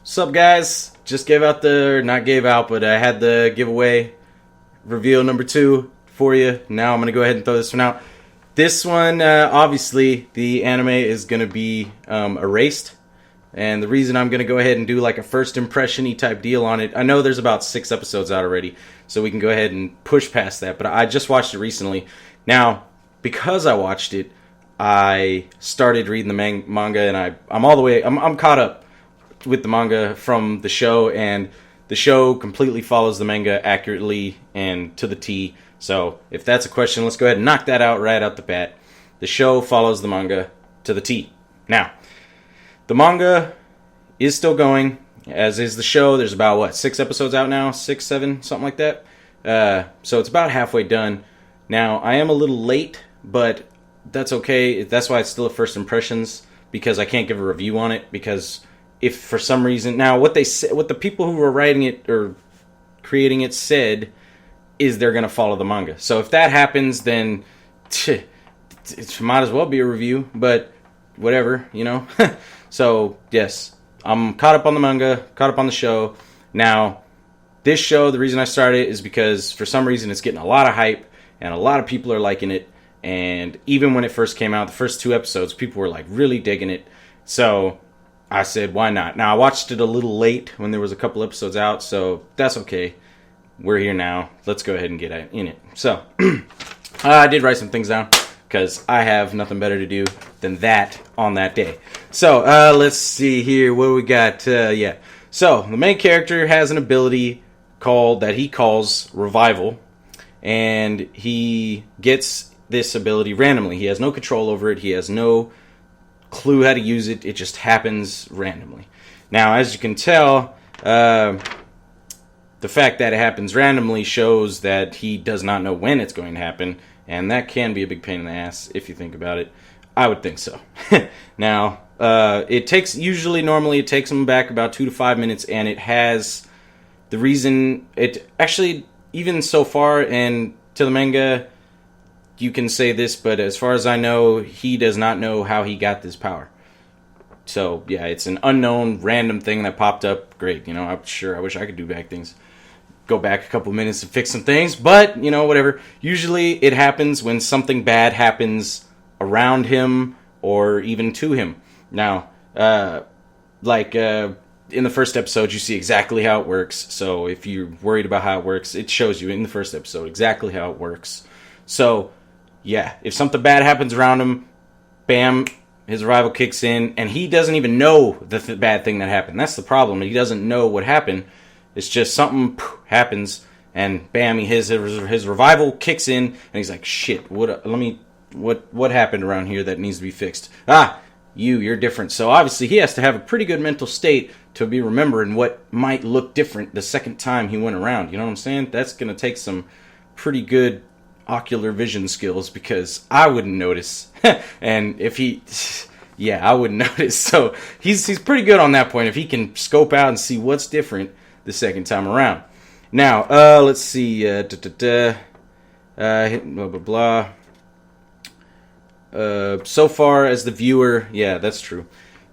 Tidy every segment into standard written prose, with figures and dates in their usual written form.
What's up, guys? Just gave out not gave out, but I had the giveaway reveal number 2 for you. Now I'm going to go ahead and throw this one out. This one, obviously, the anime is going to be erased. And the reason I'm going to go ahead and do like a first impression-y type deal on it, I know there's about 6 episodes out already, so we can go ahead and push past that. But I just watched it recently. Now, because I watched it, I started reading the manga, and I'm all the way, I'm caught up with the manga from the show, and the show completely follows the manga accurately and to the T. So if that's a question, let's go ahead and knock that out right out the bat. The show follows the manga to the T. Now, the manga is still going, as is the show. There's about, 6 episodes out now? 6, 7, something like that. So it's about halfway done. Now, I am a little late, but that's okay. That's why it's still a first impressions, because I can't give a review on it, because if for some reason... Now, what the people who were writing it or creating it said is they're going to follow the manga. So if that happens, then it might as well be a review, but whatever, you know? So, yes, I'm caught up on the manga, caught up on the show. Now, this show, the reason I started it is because for some reason it's getting a lot of hype, and a lot of people are liking it. And even when it first came out, the first 2 episodes, people were like really digging it. So I said, why not? Now, I watched it a little late when there was a couple episodes out, so that's okay. We're here now. Let's go ahead and get in it. So, I did write some things down, because I have nothing better to do than that on that day. So, let's see here. What do we got? So, the main character has an ability that he calls Revival, and he gets this ability randomly. He has no control over it. He has no clue how to use it. It just happens randomly. Now, as you can tell, the fact that it happens randomly shows that he does not know when it's going to happen, and that can be a big pain in the ass if you think about it. I would think so. Now, normally it takes him back about 2 to 5 minutes, and it has the reason it actually, even so far, and to the manga, you can say this, but as far as I know, he does not know how he got this power. So, yeah, it's an unknown, random thing that popped up. Great, I'm sure I wish I could do back things. Go back a couple minutes and fix some things, but, whatever. Usually it happens when something bad happens around him or even to him. Now, in the first episode, you see exactly how it works. So if you're worried about how it works, it shows you in the first episode exactly how it works. So, yeah, if something bad happens around him, bam, his revival kicks in, and he doesn't even know the bad thing that happened. That's the problem. He doesn't know what happened. It's just something happens, and bam, his revival kicks in, and he's like, shit, what happened around here that needs to be fixed? You're different. So obviously he has to have a pretty good mental state to be remembering what might look different the second time he went around. You know what I'm saying? That's going to take some pretty good ocular vision skills, because I wouldn't notice. And if I wouldn't notice. So he's pretty good on that point, if he can scope out and see what's different the second time around. Now, let's see. Blah, blah, blah. So far as the viewer, yeah, that's true.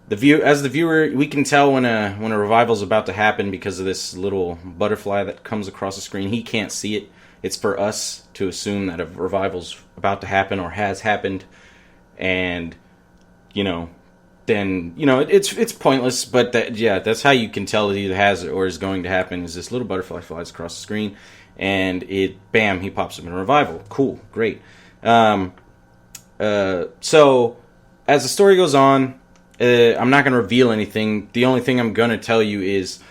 As the viewer, we can tell when a revival's about to happen because of this little butterfly that comes across the screen. He can't see it. It's for us to assume that a revival's about to happen or has happened, and then it's pointless. But that's how you can tell it either has or is going to happen. Is this little butterfly flies across the screen, and he pops up in a revival. Cool, great. So as the story goes on, I'm not going to reveal anything. The only thing I'm going to tell you is,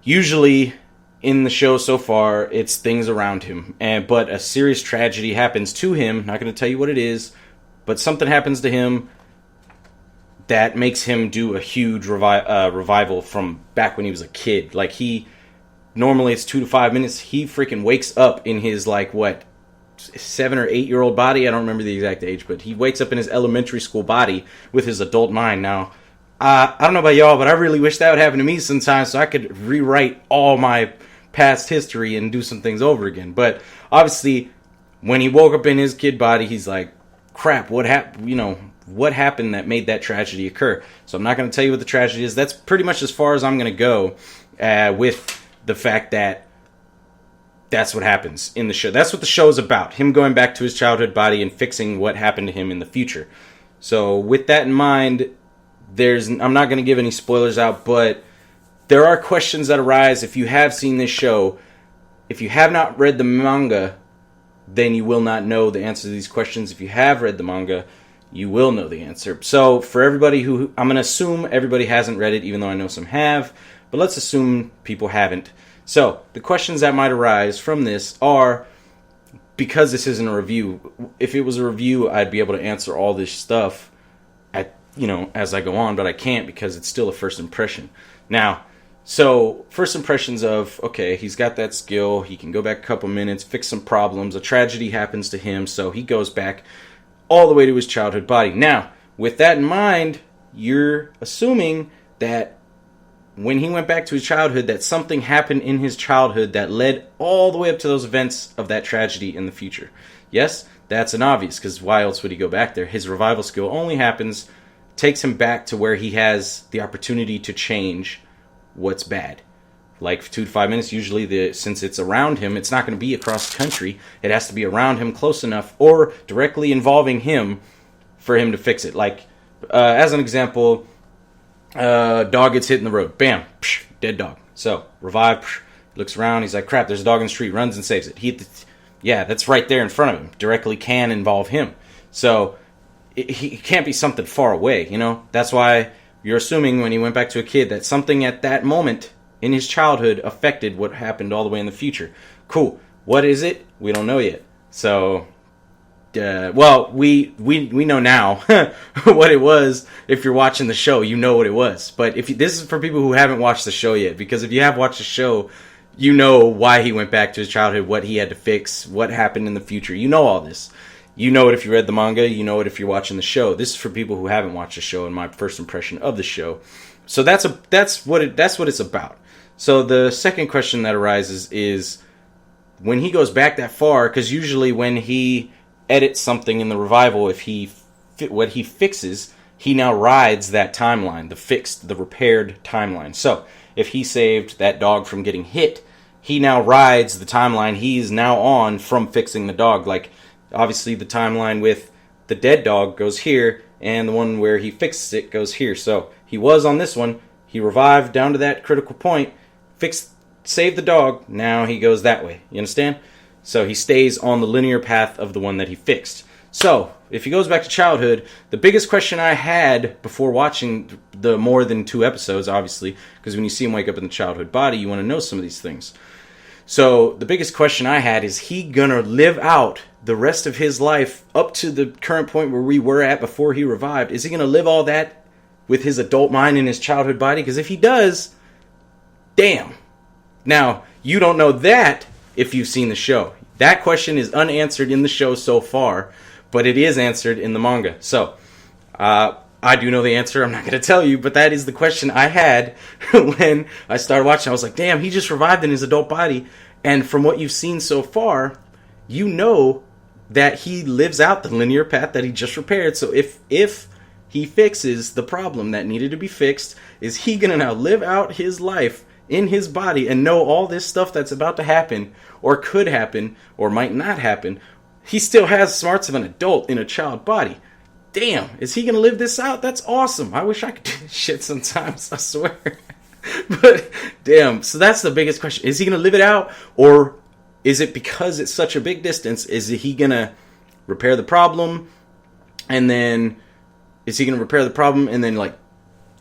usually in the show so far, it's things around him, but a serious tragedy happens to him. Not going to tell you what it is, but something happens to him that makes him do a huge revival from back when he was a kid. Like, normally it's 2 to 5 minutes. He freaking wakes up in his 7 or 8 year old body. I don't remember the exact age, but he wakes up in his elementary school body with his adult mind. Now, I don't know about y'all, but I really wish that would happen to me sometimes, so I could rewrite all my past history and do some things over again. But obviously, when he woke up in his kid body, he's like, crap, what happened? what happened that made that tragedy occur. So I'm not going to tell you what the tragedy is. That's pretty much as far as I'm going to go with the fact that that's what happens in the show. That's what the show is about. Him going back to his childhood body and fixing what happened to him in the future. So with that in mind, I'm not going to give any spoilers out, but there are questions that arise if you have seen this show. If you have not read the manga, then you will not know the answer to these questions. If you have read the manga, you will know the answer. So for everybody who, I'm going to assume everybody hasn't read it, even though I know some have, but let's assume people haven't. So the questions that might arise from this are, because this isn't a review, if it was a review, I'd be able to answer all this stuff as I go on, but I can't because it's still a first impression. Now, so first impressions of, okay, he's got that skill, he can go back a couple minutes, fix some problems, a tragedy happens to him, so he goes back all the way to his childhood body. Now, with that in mind, you're assuming that when he went back to his childhood, that something happened in his childhood that led all the way up to those events of that tragedy in the future. Yes, that's an obvious, because why else would he go back there? His revival skill only takes him back to where he has the opportunity to change what's bad. Like 2 to 5 minutes, usually since it's around him, it's not going to be across the country. It has to be around him close enough or directly involving him for him to fix it. Like, as an example, dog gets hit in the road. Bam, psh, dead dog. So, revive, psh, looks around, he's like, crap, there's a dog in the street, runs and saves it. Yeah, that's right there in front of him. Directly can involve him. So, he can't be something far away, That's why you're assuming when he went back to a kid that something at that moment in his childhood affected what happened all the way in the future. Cool. What is it? We don't know yet. So, we know now what it was. If you're watching the show, you know what it was. But this is for people who haven't watched the show yet, because if you have watched the show, you know why he went back to his childhood, what he had to fix, what happened in the future. You know all this. You know it if you read the manga. You know it if you're watching the show. This is for people who haven't watched the show and my first impression of the show. So that's what it's about. So the second question that arises is, when he goes back that far, because usually when he edits something in the revival, what he fixes, he now rides that timeline, the repaired timeline. So if he saved that dog from getting hit, he now rides the timeline he's now on from fixing the dog. Like, obviously the timeline with the dead dog goes here, and the one where he fixes it goes here. So he was on this one, he revived down to that critical point, saved the dog, now he goes that way. You understand? So he stays on the linear path of the one that he fixed. So, if he goes back to childhood, the biggest question I had before watching the more than 2 episodes, obviously, because when you see him wake up in the childhood body, you want to know some of these things. So, the biggest question I had is he gonna live out the rest of his life up to the current point where we were at before he revived? Is he gonna live all that with his adult mind in his childhood body? Because if he does, damn. Now, you don't know that if you've seen the show. That question is unanswered in the show so far, but it is answered in the manga. So, I do know the answer. I'm not going to tell you, but that is the question I had when I started watching. I was like, damn, he just revived in his adult body. And from what you've seen so far, you know that he lives out the linear path that he just repaired. So if he fixes the problem that needed to be fixed, is he going to now live out his life in his body and know all this stuff that's about to happen, or could happen, or might not happen? He still has smarts of an adult in a child body. Damn, is he going to live this out? That's awesome. I wish I could do this shit sometimes, I swear. But, damn, so that's the biggest question. Is he going to live it out, or is it because it's such a big distance, is he going to repair the problem, and then, like,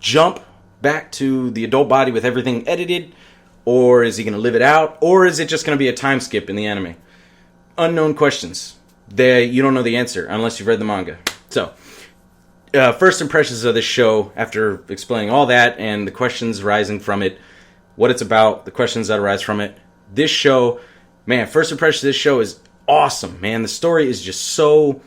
jump back to the adult body with everything edited, or is he going to live it out, or is it just going to be a time skip in the anime? Unknown questions. You don't know the answer unless you've read the manga. So, first impressions of this show, after explaining all that and the questions arising from it, what it's about, the questions that arise from it. This show, man, first impressions of this show is awesome, man. The story is just so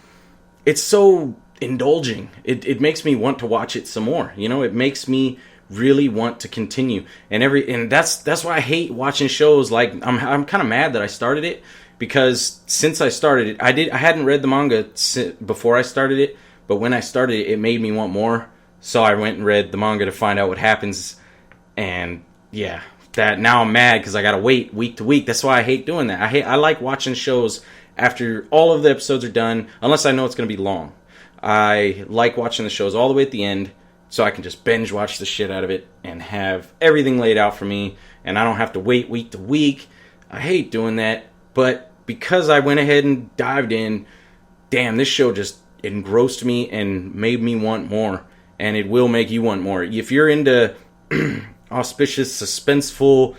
indulging. It makes me want to watch it some more. It makes me really want to continue. And that's why I hate watching shows like, I'm kind of mad that I started it, because since I started it, I hadn't read the manga before I started it, but when I started it made me want more. So I went and read the manga to find out what happens. And yeah, that now I'm mad because I gotta wait week to week. That's why I hate doing that. I like watching shows after all of the episodes are done, unless I know it's gonna be long. I like watching the shows all the way at the end, so I can just binge watch the shit out of it and have everything laid out for me, and I don't have to wait week to week. I hate doing that, but because I went ahead and dived in, damn, this show just engrossed me and made me want more, and it will make you want more. If you're into auspicious, suspenseful,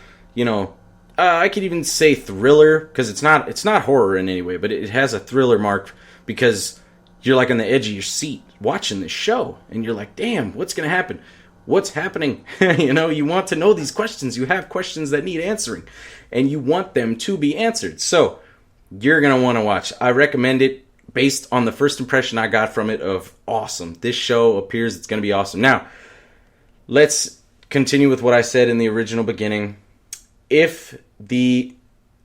I could even say thriller, because it's not horror in any way, but it has a thriller mark, because you're like on the edge of your seat watching this show, and you're like, damn, what's gonna happen? What's happening? You want to know these questions. You have questions that need answering, and you want them to be answered. So you're gonna want to watch. I recommend it based on the first impression I got from it of awesome. This show appears it's gonna be awesome. Now, let's continue with what I said in the original beginning. If the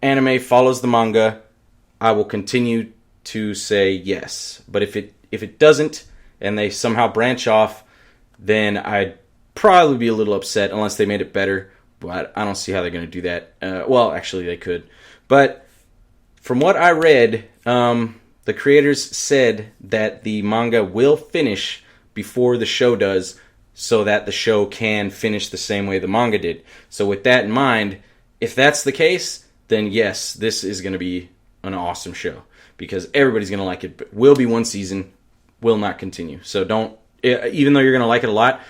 anime follows the manga, I will continue to say yes. But if it doesn't, and they somehow branch off, then I'd probably be a little upset unless they made it better. But I don't see how they're going to do that. Well, actually, they could. But from what I read, the creators said that the manga will finish before the show does, so that the show can finish the same way the manga did. So with that in mind, if that's the case, then yes, this is going to be an awesome show, because everybody's going to like it. But will be one season, will not continue. So don't, even though you're going to like it a lot,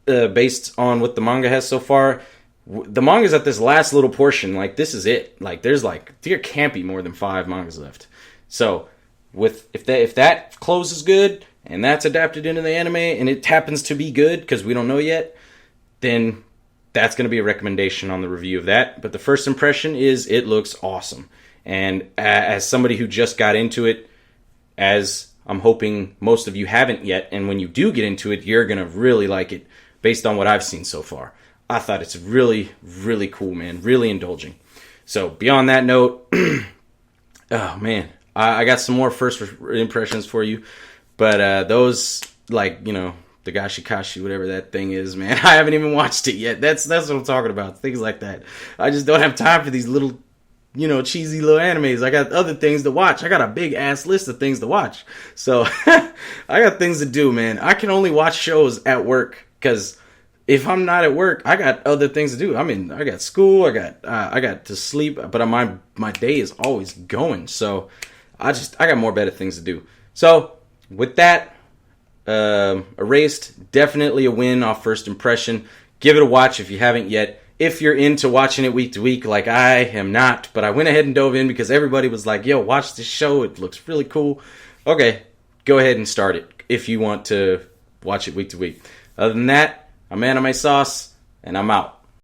based on what the manga has so far, the manga's at this last little portion. Like, this is it. Like, there can't be more than 5 mangas left. So if that closes good, and that's adapted into the anime, and it happens to be good, because we don't know yet, then that's going to be a recommendation on the review of that. But the first impression is it looks awesome. And as somebody who just got into it, as I'm hoping most of you haven't yet, and when you do get into it, you're going to really like it based on what I've seen so far. I thought it's really, really cool, man. Really indulging. So beyond that note, oh man, I got some more first impressions for you. But those, like, the Gashikashi, whatever that thing is, man, I haven't even watched it yet. That's what I'm talking about. Things like that. I just don't have time for these little, cheesy little animes. I got other things to watch. I got a big ass list of things to watch. So I got things to do, man. I can only watch shows at work, because if I'm not at work, I got other things to do. I mean, I got school, I got to sleep, but my day is always going. So I got more better things to do. So with that, Erased, definitely a win off first impression. Give it a watch if you haven't yet. If you're into watching it week to week, like I am not, but I went ahead and dove in because everybody was like, yo, watch this show. It looks really cool. Okay, go ahead and start it if you want to watch it week to week. Other than that, I'm Anime Sauce, and I'm out.